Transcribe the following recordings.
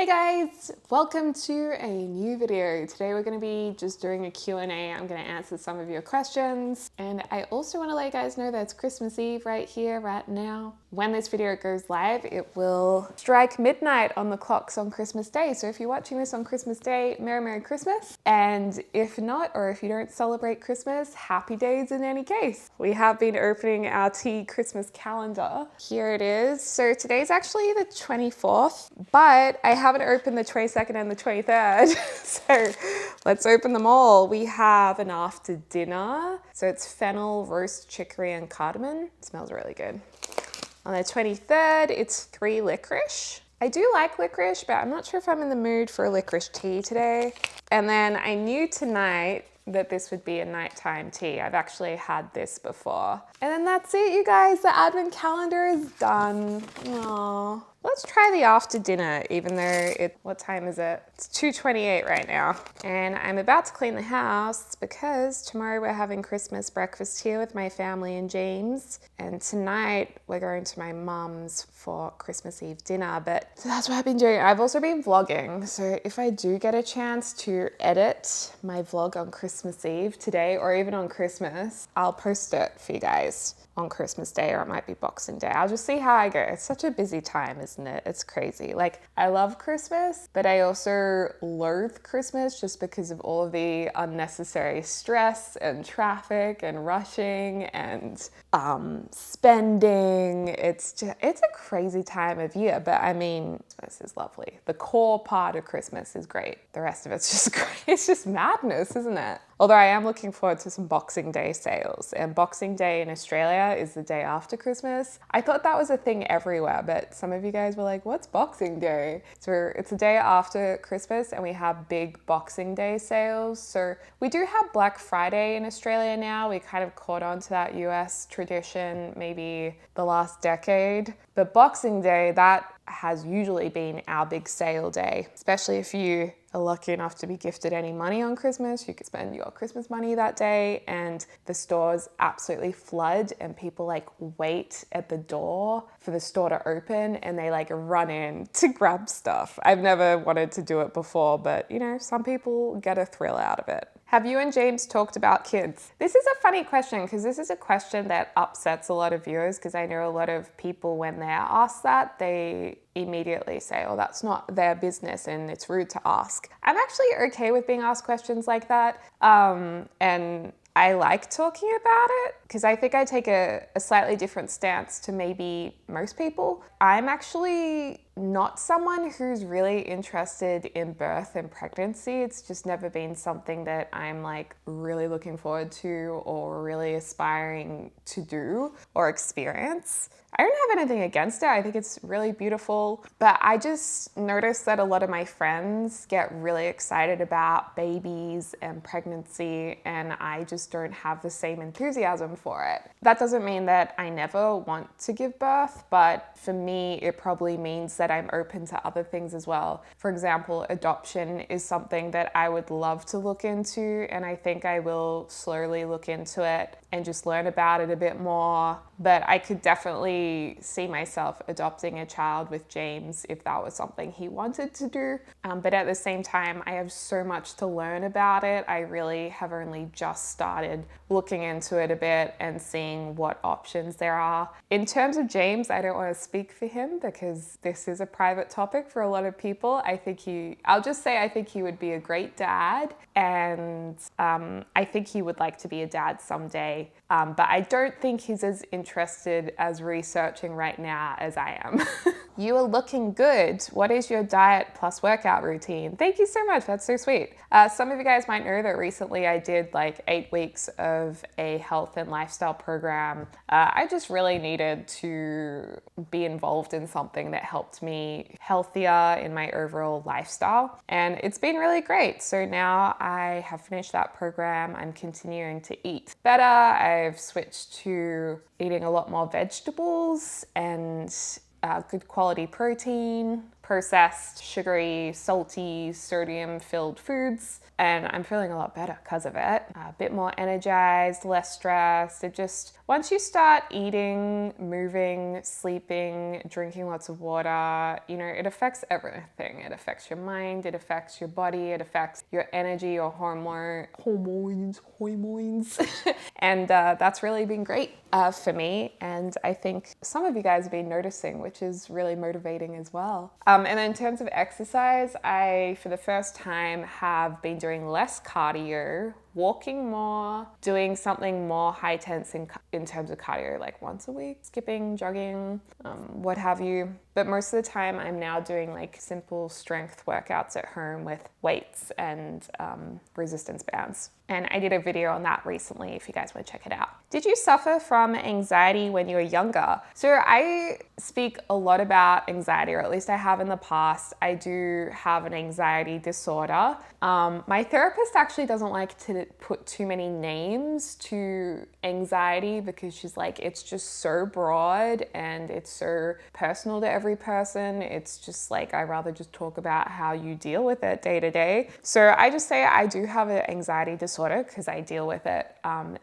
Hey guys, welcome to a new video. Today we're going to be just doing a Q&A. I'm going to answer some of your questions. And I also want to let you guys know that it's Christmas Eve right here, right now. When this video goes live, it will strike midnight on the clocks on Christmas Day. So if you're watching this on Christmas Day, Merry Christmas. And if not, or if you don't celebrate Christmas, happy days in any case. We have been opening our tea Christmas calendar. Here it is. So today's actually the 24th, but I haven't opened the 22nd and the 23rd. So let's open them all. We have an after dinner. So it's fennel, roast chicory, and cardamom. It smells really good. On the 23rd, it's 3 licorice. I do like licorice, but I'm not sure if I'm in the mood for a licorice tea today. And then I knew tonight that this would be a nighttime tea. I've actually had this before. And then that's it, you guys. The advent calendar is done. Aww. Let's try the after dinner, even though what time is it? It's 2:28 right now. And I'm about to clean the house because tomorrow we're having Christmas breakfast here with my family and James. And tonight we're going to my mum's for Christmas Eve dinner. But so that's what I've been doing. I've also been vlogging. So if I do get a chance to edit my vlog on Christmas Eve today, or even on Christmas, I'll post it for you guys on Christmas Day, or it might be Boxing Day. I'll just see how I go. It's such a busy time, isn't it? It's crazy. Like, I love Christmas, but I also loathe Christmas just because of all of the unnecessary stress and traffic and rushing and spending. It's a crazy time of year, but I mean, this is lovely. The core part of Christmas is great. The rest of it's just great. It's just madness, isn't it? Although I am looking forward to some Boxing Day sales, and Boxing Day in Australia is the day after Christmas. I thought that was a thing everywhere, but some of you guys were like, what's Boxing Day? So it's the day after Christmas and we have big Boxing Day sales. So we do have Black Friday in Australia now. We kind of caught on to that US tradition maybe the last decade. But Boxing Day, that has usually been our big sale day, especially if you are lucky enough to be gifted any money on Christmas. You could spend your Christmas money that day, and the stores absolutely flood, and people like wait at the door for the store to open and they like run in to grab stuff. I've never wanted to do it before, but you know, some people get a thrill out of it. Have you and James talked about kids? This is a funny question because this is a question that upsets a lot of viewers, because I know a lot of people, when they're asked that, they immediately say, oh, that's not their business and it's rude to ask. I'm actually okay with being asked questions like that. And I like talking about it because I think I take a slightly different stance to maybe most people. I'm actually not someone who's really interested in birth and pregnancy. It's just never been something that I'm like really looking forward to or really aspiring to do or experience. I don't have anything against it. I think it's really beautiful, but I just noticed that a lot of my friends get really excited about babies and pregnancy, and I just don't have the same enthusiasm for it. That doesn't mean that I never want to give birth, but for me, it probably means that I'm open to other things as well. For example, adoption is something that I would love to look into, and I think I will slowly look into it and just learn about it a bit more. But I could definitely see myself adopting a child with James if that was something he wanted to do. But at the same time, I have so much to learn about it. I really have only just started looking into it a bit and seeing what options there are. In terms of James, I don't want to speak for him because this is a private topic for a lot of people. I'll just say I think he would be a great dad, and I think he would like to be a dad someday. But I don't think he's as interested as researching right now as I am. You are looking good. What is your diet plus workout routine? Thank you so much. That's so sweet. Some of you guys might know that recently I did like 8 weeks of a health and lifestyle program. I just really needed to be involved in something that helped me healthier in my overall lifestyle. And it's been really great. So now I have finished that program. I'm continuing to eat better. I've switched to eating a lot more vegetables and good quality protein. processed, sugary, salty, sodium-filled foods. And I'm feeling a lot better because of it. A bit more energized, less stressed. It just, once you start eating, moving, sleeping, drinking lots of water, you know, it affects everything. It affects your mind, it affects your body, it affects your energy, your hormones. And that's really been great for me. And I think some of you guys have been noticing, which is really motivating as well. And then in terms of exercise, I, for the first time, have been doing less cardio, walking more, doing something more high tense in terms of cardio, like once a week, skipping, jogging, what have you. But most of the time I'm now doing like simple strength workouts at home with weights and resistance bands. And I did a video on that recently if you guys want to check it out. Did you suffer from anxiety when you were younger? So I speak a lot about anxiety, or at least I have in the past. I do have an anxiety disorder. My therapist actually doesn't like to put too many names to anxiety because she's like, it's just so broad and it's so personal to every person. It's just like, I rather just talk about how you deal with it day to day. So I just say I do have an anxiety disorder because I deal with it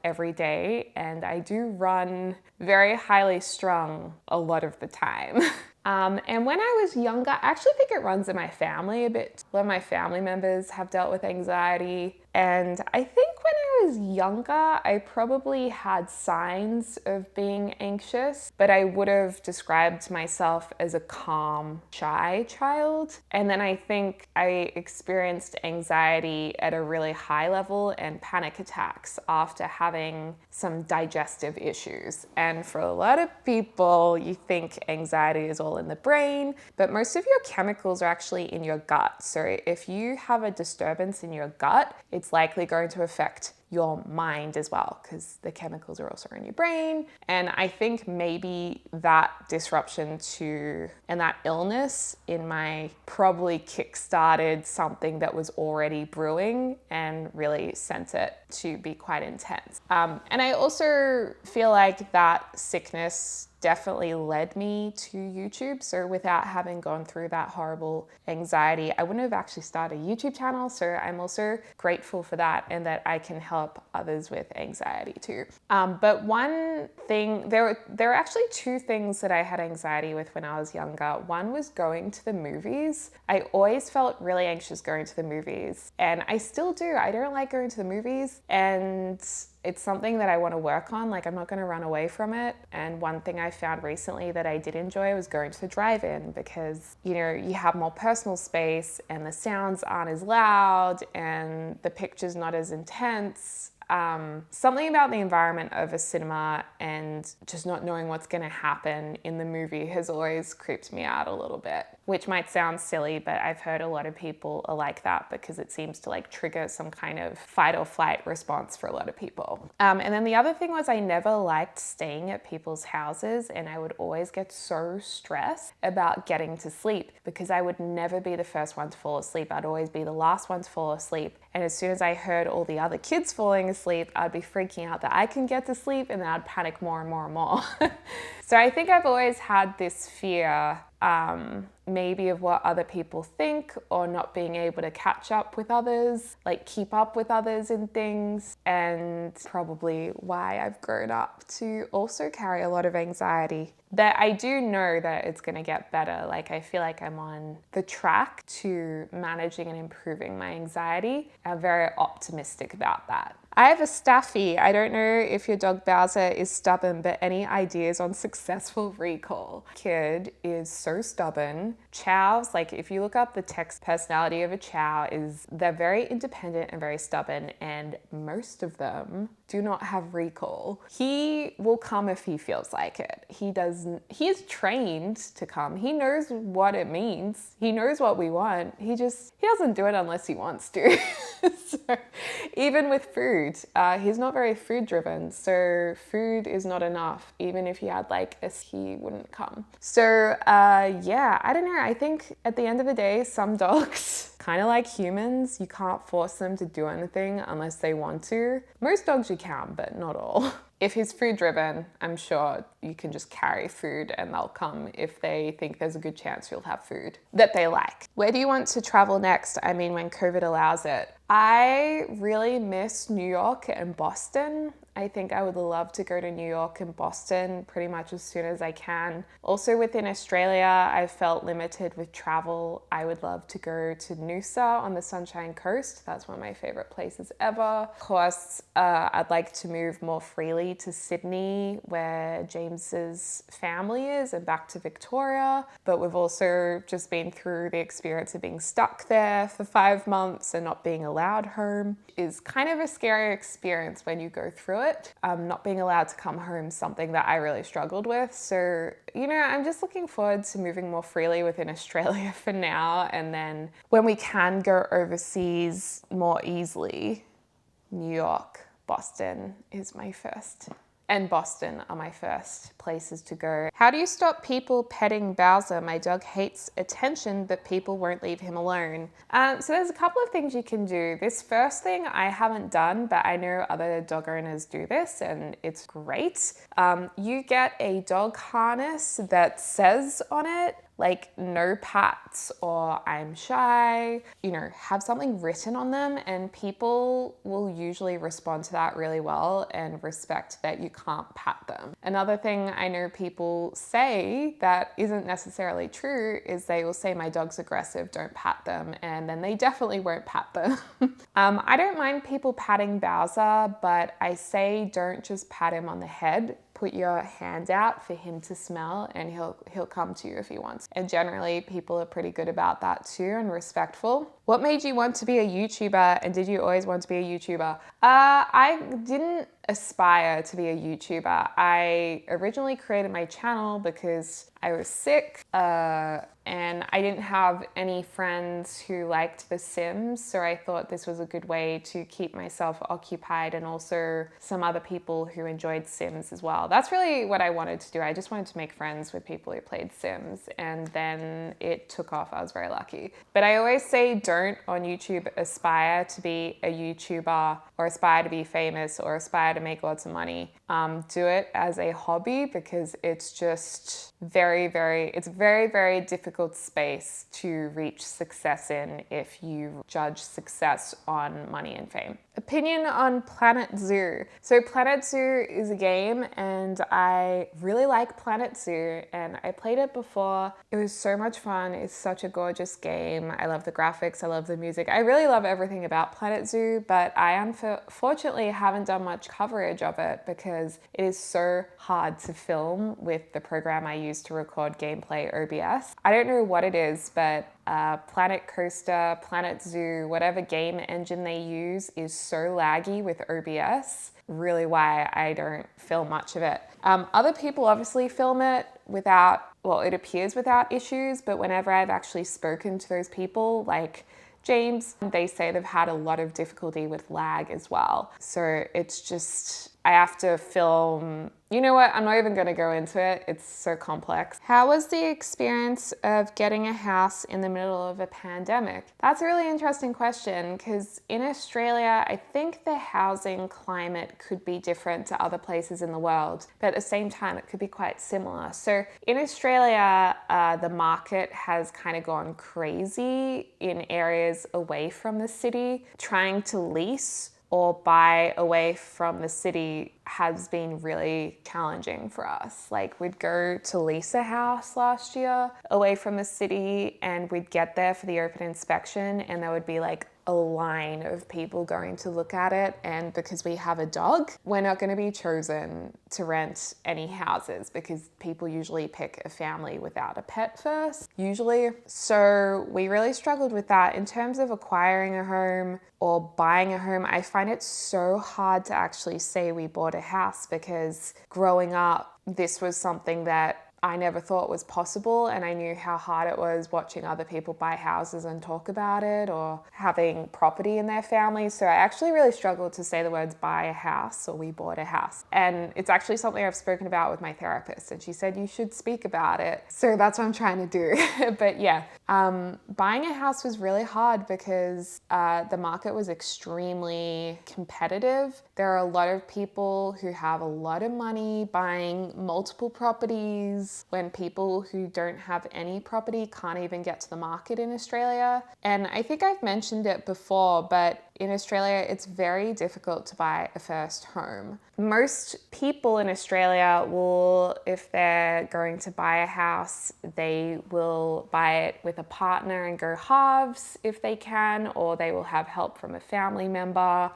every day, and I do run very highly strung a lot of the time. And when I was younger, I actually think it runs in my family a bit. A lot of my family members have dealt with anxiety. And I think when I was younger, I probably had signs of being anxious, but I would have described myself as a calm, shy child. And then I think I experienced anxiety at a really high level and panic attacks after having some digestive issues. And for a lot of people, you think anxiety is all in the brain, but most of your chemicals are actually in your gut. So if you have a disturbance in your gut, it's likely going to affect your mind as well, because the chemicals are also in your brain. And I think maybe that disruption and that illness in my probably kickstarted something that was already brewing and really sent it to be quite intense. And I also feel like that sickness definitely led me to YouTube. So without having gone through that horrible anxiety, I wouldn't have actually started a YouTube channel. So I'm also grateful for that, and that I can help others with anxiety too. But one thing, there are actually two things that I had anxiety with when I was younger. One was going to the movies. I always felt really anxious going to the movies, and I still do. I don't like going to the movies, and it's something that I want to work on. Like, I'm not going to run away from it. And one thing I found recently that I did enjoy was going to the drive-in, because, you know, you have more personal space and the sounds aren't as loud and the picture's not as intense. Something about the environment of a cinema and just not knowing what's going to happen in the movie has always creeped me out a little bit, which might sound silly, but I've heard a lot of people are like that because it seems to like trigger some kind of fight or flight response for a lot of people. And then the other thing was I never liked staying at people's houses, and I would always get so stressed about getting to sleep because I would never be the first one to fall asleep. I'd always be the last one to fall asleep. And as soon as I heard all the other kids falling asleep, I'd be freaking out that I can get to sleep, and then I'd panic more and more and more. So I think I've always had this fear, maybe of what other people think, or not being able to catch up with others, like keep up with others in things, and probably why I've grown up to also carry a lot of anxiety. That I do know that it's going to get better. Like, I feel like I'm on the track to managing and improving my anxiety. I'm very optimistic about that. I have a Staffy. I don't know if your dog Bowser is stubborn, but any ideas on successful recall? Kid is so stubborn. Chows, like if you look up the text personality of a chow, they're very independent and very stubborn, and most of them do not have recall. He will come if he feels like it. He is trained to come. He knows what it means. He knows what we want. He doesn't do it unless he wants to. So even with food, he's not very food driven. So food is not enough. Even if he had he wouldn't come. So yeah, I don't know. I think at the end of the day, some dogs, kind of like humans, you can't force them to do anything unless they want to. Most dogs you can, but not all. If he's food driven, I'm sure you can just carry food and they'll come if they think there's a good chance you'll have food that they like. Where do you want to travel next? I mean, when COVID allows it. I really miss New York and Boston. I think I would love to go to New York and Boston pretty much as soon as I can. Also within Australia, I felt limited with travel. I would love to go to Noosa on the Sunshine Coast. That's one of my favorite places ever. Of course, I'd like to move more freely to Sydney, where James's family is, and back to Victoria. But we've also just been through the experience of being stuck there for 5 months and not being allowed home. Is kind of a scary experience when you go through it. Not being allowed to come home is something that I really struggled with. So, you know, I'm just looking forward to moving more freely within Australia for now. And then when we can go overseas more easily, New York, Boston is my first. And Boston are my first places to go. How do you stop people petting Bowser? My dog hates attention, but people won't leave him alone. So there's a couple of things you can do. This first thing I haven't done, but I know other dog owners do this and it's great. You get a dog harness that says on it, like no pats or I'm shy, you know, have something written on them, and people will usually respond to that really well and respect that you can't pat them. Another thing I know people say that isn't necessarily true is they will say my dog's aggressive, don't pat them, and then they definitely won't pat them. I don't mind people patting Bowser, but I say don't just pat him on the head. Put your hand out for him to smell and he'll come to you if he wants. And generally people are pretty good about that too and respectful. What made you want to be a YouTuber, and did you always want to be a YouTuber? I didn't aspire to be a YouTuber. I originally created my channel because I was sick and I didn't have any friends who liked The Sims, so I thought this was a good way to keep myself occupied, and also some other people who enjoyed Sims as well. That's really what I wanted to do. I just wanted to make friends with people who played Sims, and then it took off. I was very lucky. But I always say don't on YouTube aspire to be a YouTuber or aspire to be famous or aspire to make lots of money. Do it as a hobby, because it's just very, very difficult space to reach success in if you judge success on money and fame. Opinion on Planet Zoo. So Planet Zoo is a game and I really like Planet Zoo, and I played it before. It was so much fun. It's such a gorgeous game. I love the graphics. I love the music. I really love everything about Planet Zoo, but I unfortunately haven't done much coverage of it because it is so hard to film with the program I use to record gameplay, OBS. I don't know what it is, but Planet Coaster, Planet Zoo, whatever game engine they use is so laggy with OBS, really why I don't film much of it. Other people obviously film it without, well, it appears without issues, but whenever I've actually spoken to those people, like James, they say they've had a lot of difficulty with lag as well. So it's just, I have to film, you know what, I'm not even gonna go into it. It's so complex. How was the experience of getting a house in the middle of a pandemic? That's a really interesting question, because in Australia, I think the housing climate could be different to other places in the world, but at the same time, it could be quite similar. So in Australia, the market has kind of gone crazy in areas away from the city. Trying to lease or buy away from the city has been really challenging for us. Like, we'd go to lease a house last year away from the city, and we'd get there for the open inspection, and there would be like a line of people going to look at it, and because we have a dog, we're not going to be chosen to rent any houses because people usually pick a family without a pet first, usually. So we really struggled with that. In terms of acquiring a home or buying a home, I find it so hard to actually say we bought a house, because growing up, this was something that I never thought was possible, and I knew how hard it was watching other people buy houses and talk about it, or having property in their family. So I actually really struggled to say the words buy a house or we bought a house. And it's actually something I've spoken about with my therapist, and she said you should speak about it. So that's what I'm trying to do. But yeah, buying a house was really hard because the market was extremely competitive. There are a lot of people who have a lot of money buying multiple properties when people who don't have any property can't even get to the market in Australia. And I think I've mentioned it before, but in Australia, it's very difficult to buy a first home. Most people in Australia will, if they're going to buy a house, they will buy it with a partner and go halves if they can, or they will have help from a family member,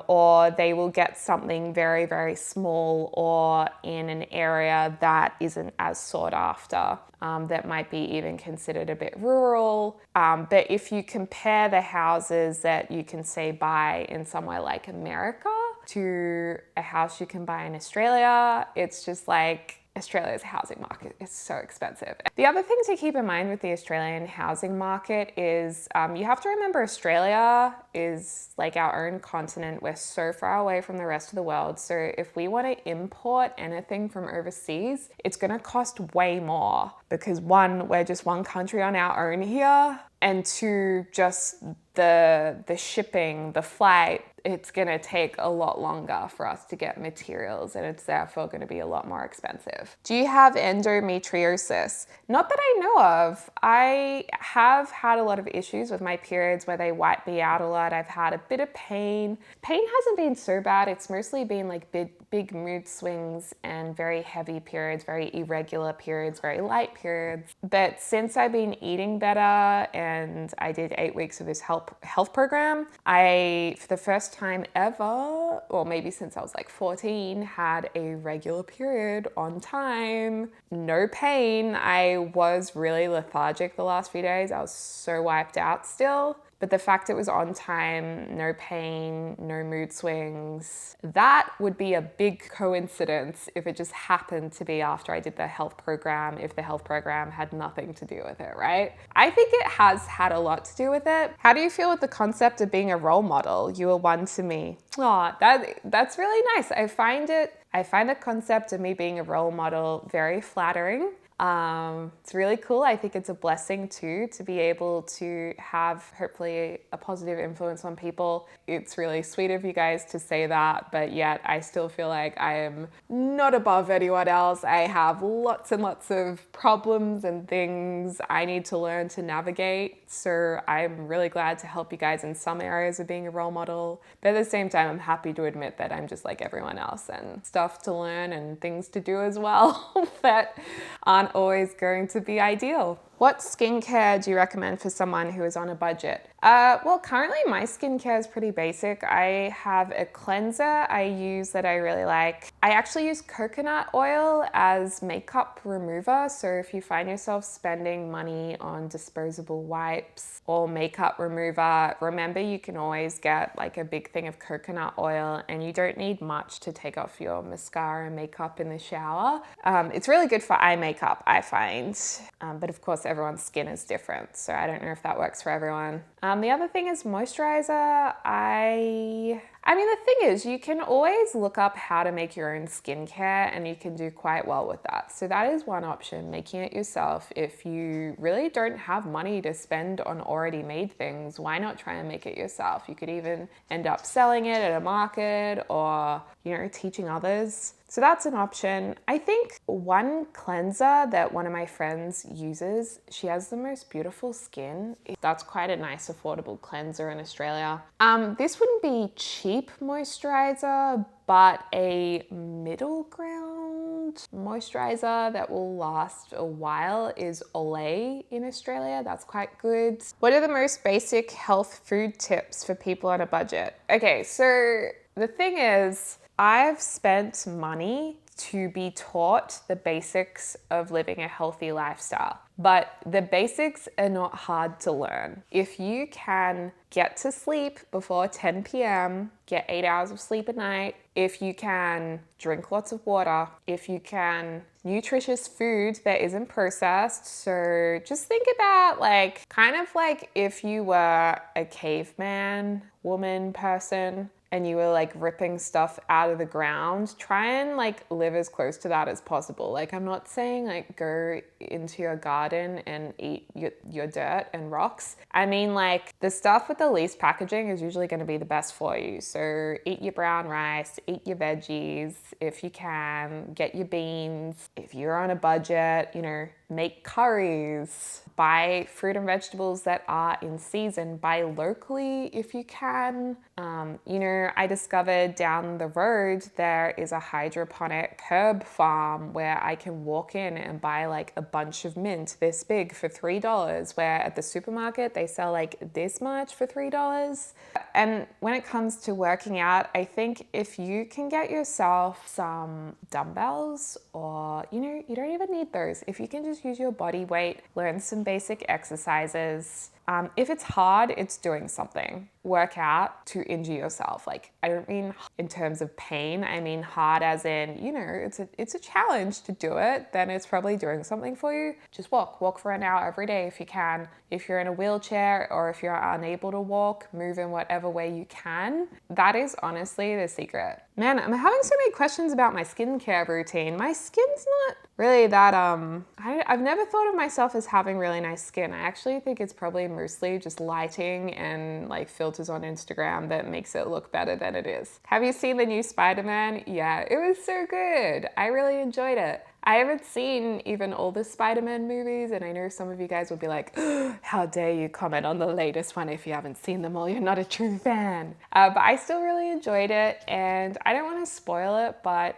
or they will get something very, very small or in an area that isn't as sought after. That might be even considered a bit rural. But if you compare the houses that you can say buy in somewhere like America to a house you can buy in Australia, it's just like Australia's housing market is so expensive. The other thing to keep in mind with the Australian housing market is you have to remember Australia is like our own continent. We're so far away from the rest of the world. So if we want to import anything from overseas, it's going to cost way more because one, we're just one country on our own here, and two, just the shipping, the flight, it's going to take a lot longer for us to get materials, and it's therefore going to be a lot more expensive. Do you have endometriosis? Not that I know of. I have had a lot of issues with my periods where they wipe me out a lot. I've had a bit of pain. Pain hasn't been so bad. It's mostly been like big mood swings and very heavy periods, very irregular periods, very light periods. But since I've been eating better and I did 8 weeks of this health program, I, for the first time ever, or maybe since I was like 14, had a regular period on time, no pain. I was really lethargic the last few days. I was so wiped out still. But the fact it was on time, no pain, no mood swings, that would be a big coincidence if it just happened to be after I did the health program, if the health program had nothing to do with it, right? I think it has had a lot to do with it. How do you feel with the concept of being a role model? You are one to me. Aw, that's really nice. I find the concept of me being a role model very flattering. It's really cool. I think it's a blessing too to be able to have hopefully a positive influence on people. It's really sweet of you guys to say that, but yet I still feel like I am not above anyone else. I have lots and lots of problems and things I need to learn to navigate. So I'm really glad to help you guys in some areas of being a role model. But at the same time, I'm happy to admit that I'm just like everyone else and stuff to learn and things to do as well that aren't always going to be ideal. What skincare do you recommend for someone who is on a budget? Well, currently my skincare is pretty basic. I have a cleanser I use that I really like. I actually use coconut oil as makeup remover. So if you find yourself spending money on disposable wipes or makeup remover, remember you can always get like a big thing of coconut oil, and you don't need much to take off your mascara and makeup in the shower. It's really good for eye makeup, I find. But of course, everyone's skin is different, so I don't know if that works for everyone. The other thing is moisturizer. I mean, the thing is, you can always look up how to make your own skincare, and you can do quite well with that. So that is one option, making it yourself. If you really don't have money to spend on already made things, why not try and make it yourself? You could even end up selling it at a market or, teaching others. So that's an option. I think one cleanser that one of my friends uses, she has the most beautiful skin. That's quite a nice affordable cleanser in Australia. This wouldn't be cheap moisturizer, but a middle ground moisturizer that will last a while is Olay in Australia. That's quite good. What are the most basic health food tips for people on a budget? Okay, so the thing is, I've spent money to be taught the basics of living a healthy lifestyle. But the basics are not hard to learn. If you can get to sleep before 10 p.m., get 8 hours of sleep a night, if you can drink lots of water, if you can nutritious food that isn't processed. So just think about like, kind of like if you were a caveman, woman, person, and you were like ripping stuff out of the ground, try and like live as close to that as possible. Like, I'm not saying like go into your garden and eat your dirt and rocks. I mean, like, the stuff with the least packaging is usually going to be the best for you. So eat your brown rice, eat your veggies if you can, get your beans. If you're on a budget, you know, make curries, buy fruit and vegetables that are in season, buy locally if you can. You know, I discovered down the road there is a hydroponic herb farm where I can walk in and buy like a bunch of mint this big for $3, where at the supermarket they sell like this much for $3. And when it comes to working out, I think if you can get yourself some dumbbells, or, you know, you don't even need those. If you can just use your body weight, learn some basic exercises. If it's hard, it's doing something. Work out to injure yourself. Like, I don't mean in terms of pain. I mean hard as in, you know, it's a challenge to do it. Then it's probably doing something for you. Just walk for an hour every day if you can. If you're in a wheelchair or if you're unable to walk, move in whatever way you can. That is honestly the secret. Man, I'm having so many questions about my skincare routine. My skin's not really that, I've never thought of myself as having really nice skin. I actually think it's probably mostly just lighting and like filters on Instagram that makes it look better than it is. Have you seen the new Spider-Man? Yeah, it was so good. I really enjoyed it. I haven't seen even all the Spider-Man movies, and I know some of you guys will be like, oh, how dare you comment on the latest one if you haven't seen them all, you're not a true fan. But I still really enjoyed it, and I don't want to spoil it, but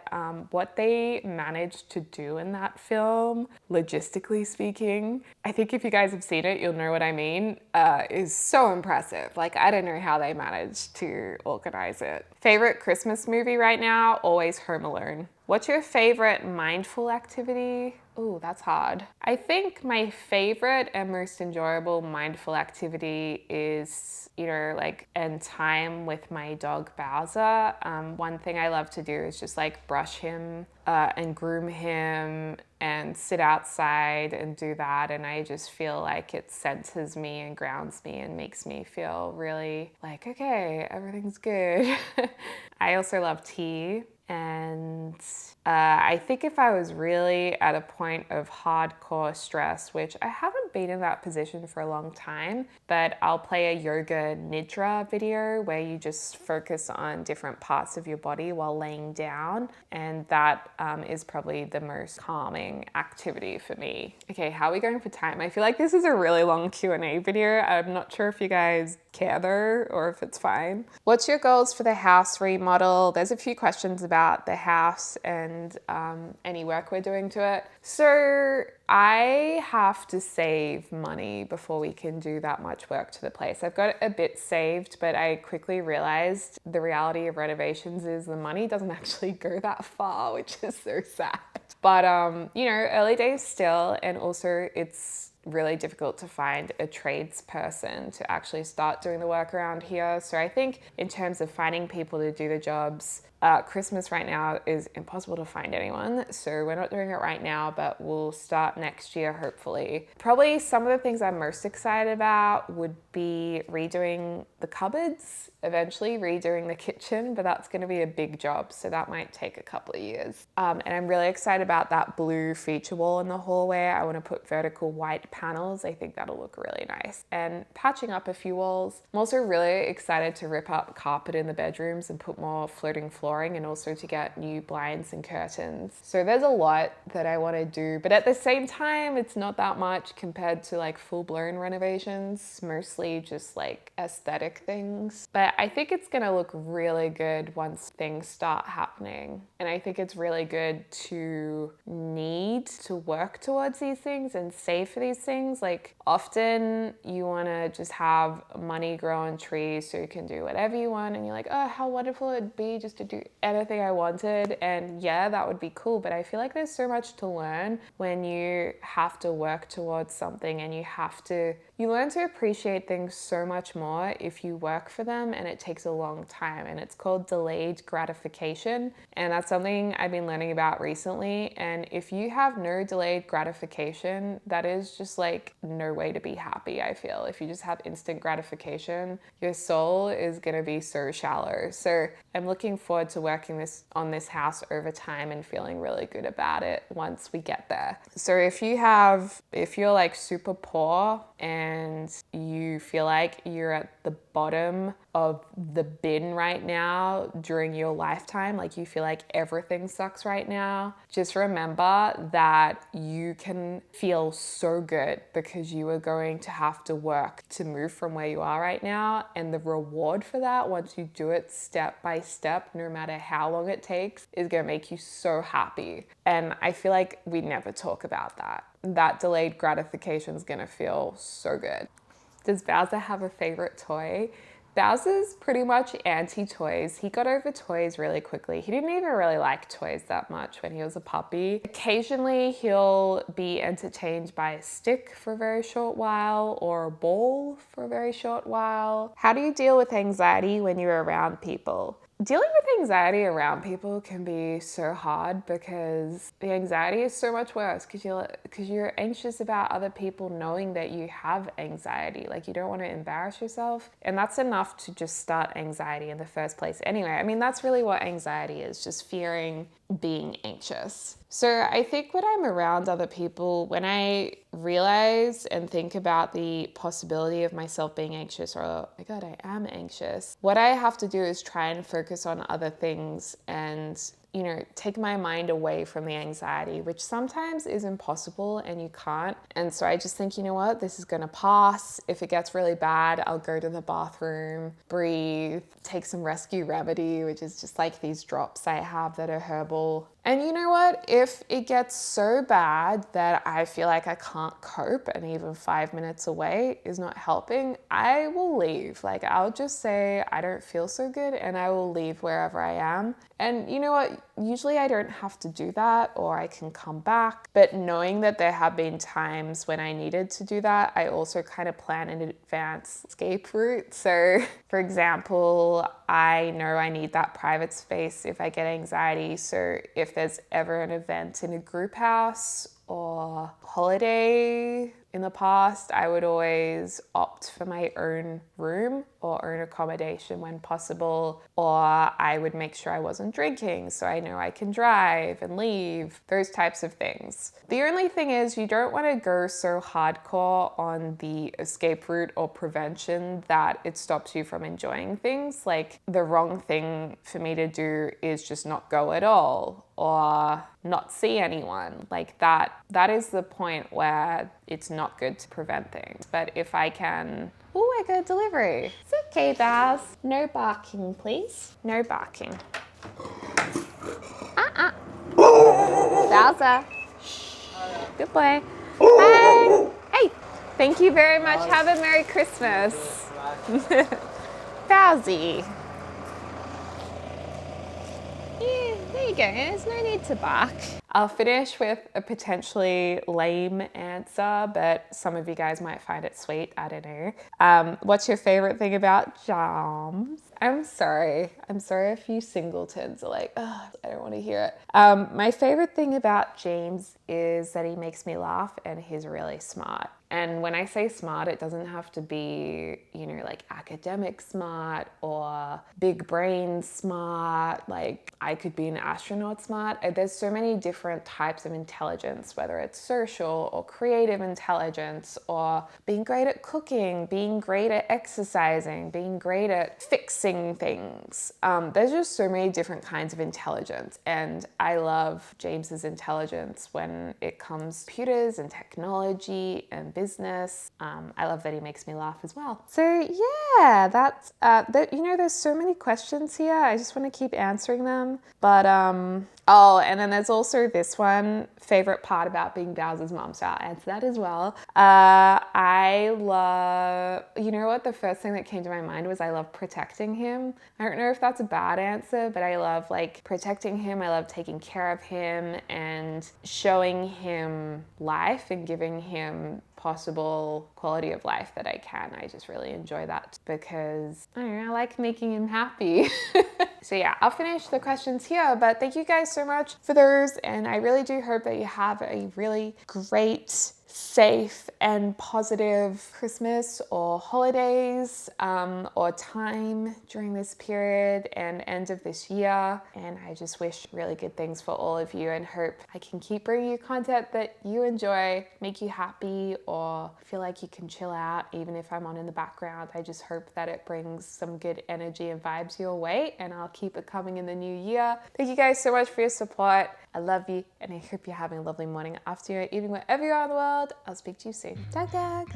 what they managed to do in that film, logistically speaking, I think if you guys have seen it, you'll know what I mean, is so impressive. Like, I don't know how they managed to organize it. Favorite Christmas movie right now? Always Home Alone. What's your favorite mindful activity? Ooh, that's hard. I think my favorite and most enjoyable mindful activity is, you know, like, and time with my dog Bowser. One thing I love to do is just like brush him and groom him and sit outside and do that. And I just feel like it centers me and grounds me and makes me feel really like, okay, everything's good. I also love tea. And I think if I was really at a point of hardcore stress, which I haven't been in that position for a long time, but I'll play a yoga nidra video where you just focus on different parts of your body while laying down. And that is probably the most calming activity for me. Okay, how are we going for time? I feel like this is a really long Q&A video. I'm not sure if you guys care though, or if it's fine. What's your goals for the house remodel? There's a few questions about the house and any work we're doing to it. So I have to save money before we can do that much work to the place. I've got a bit saved, but I quickly realized the reality of renovations is the money doesn't actually go that far, which is so sad. But you know, early days still, and also it's really difficult to find a tradesperson to actually start doing the work around here. So I think in terms of finding people to do the jobs, Christmas right now is impossible to find anyone. So we're not doing it right now, but we'll start next year, hopefully. Probably some of the things I'm most excited about would be redoing the cupboards, eventually redoing the kitchen, but that's going to be a big job. So that might take a couple of years. And I'm really excited about that blue feature wall in the hallway. I want to put vertical white panels. I think that'll look really nice. And patching up a few walls. I'm also really excited to rip up carpet in the bedrooms and put more floating flooring, and also to get new blinds and curtains. So there's a lot that I want to do, but at the same time, it's not that much compared to like full-blown renovations. Mostly mostly just like aesthetic things. But I think it's gonna look really good once things start happening. And I think it's really good to need to work towards these things and save for these things. Like often you wanna just have money grow on trees so you can do whatever you want, and you're like, oh, how wonderful it'd be just to do anything I wanted. And yeah, that would be cool, but I feel like there's so much to learn when you have to work towards something, and you learn to appreciate things so much more if you work for them and it takes a long time. And it's called delayed gratification, and that's something I've been learning about recently. And if you have no delayed gratification, that is just like no way to be happy. I feel if you just have instant gratification, your soul is gonna be so shallow. So I'm looking forward to working on this house over time and feeling really good about it once we get there. So if you're like super poor and you feel like you're at the bottom of the bin right now during your lifetime, like you feel like everything sucks right now, just remember that you can feel so good because you are going to have to work to move from where you are right now. And the reward for that, once you do it step by step, no matter how long it takes, is going to make you so happy. And I feel like we never talk about that. That delayed gratification is going to feel so good. Does Bowser have a favorite toy? Bowser's pretty much anti-toys. He got over toys really quickly. He didn't even really like toys that much when he was a puppy. Occasionally he'll be entertained by a stick for a very short while or a ball for a very short while. How do you deal with anxiety when you're around people? Dealing with anxiety around people can be so hard because the anxiety is so much worse because you're anxious about other people knowing that you have anxiety. Like you don't want to embarrass yourself, and that's enough to just start anxiety in the first place anyway. I mean, that's really what anxiety is, just fearing being anxious. So I think when I'm around other people, when I realize and think about the possibility of myself being anxious, or oh my God, I am anxious, what I have to do is try and focus on other things and take my mind away from the anxiety, which sometimes is impossible and you can't. And so I just think, you know what, this is gonna pass. If it gets really bad, I'll go to the bathroom, breathe, take some rescue remedy, which is just like these drops I have that are herbal. And you know what? If it gets so bad that I feel like I can't cope and even 5 minutes away is not helping, I will leave. Like I'll just say, I don't feel so good, and I will leave wherever I am. And you know what? Usually I don't have to do that, or I can come back. But knowing that there have been times when I needed to do that, I also kind of plan in advance escape route. So for example, I know I need that private space if I get anxiety. So if there's ever an event in a group house or holiday in the past, I would always opt for my own room or own accommodation when possible, or I would make sure I wasn't drinking so I know I can drive and leave, those types of things. The only thing is you don't want to go so hardcore on the escape route or prevention that it stops you from enjoying things. Like the wrong thing for me to do is just not go at all or not see anyone. Like that is the point where it's not good to prevent things. But if I can, I got a delivery. It's okay, Baz. No barking, please. No barking. Bowser. Good boy. Hi. Hey. Thank you very much. Have a Merry Christmas. Bowsy. Yeah, there you go. There's no need to bark. I'll finish with a potentially lame answer, but some of you guys might find it sweet. I don't know. What's your favorite thing about James? I'm sorry if you singletons are like, oh, I don't want to hear it. My favorite thing about James is that he makes me laugh and he's really smart. And when I say smart, it doesn't have to be, like academic smart or big brain smart. Like I could be an astronaut smart. There's so many different types of intelligence, whether it's social or creative intelligence, or being great at cooking, being great at exercising, being great at fixing things. There's just so many different kinds of intelligence. And I love James's intelligence when when it comes to computers and technology and business. I love that he makes me laugh as well. So yeah, that's, you know, there's so many questions here. I just want to keep answering them. But, oh, and then there's also this one, favorite part about being Bowser's mom. So I'll answer that as well. I love, you know what, the first thing that came to my mind was I love protecting him. I don't know if that's a bad answer, but I love like protecting him. I love taking care of him and showing him life and giving him possible quality of life that I can. I just really enjoy that because I don't know, I like making him happy. So yeah, I'll finish the questions here, but thank you guys so much for those. And I really do hope that you have a really great, safe and positive Christmas or holidays or time during this period and end of this year. And I just wish really good things for all of you and hope I can keep bringing you content that you enjoy, make you happy, or feel like you can chill out even if I'm on in the background. I just hope that it brings some good energy and vibes your way, and I'll keep it coming in the new year. Thank you guys so much for your support. I love you, and I hope you're having a lovely morning, afternoon, or evening, wherever you are in the world. I'll speak to you soon. Dag dag.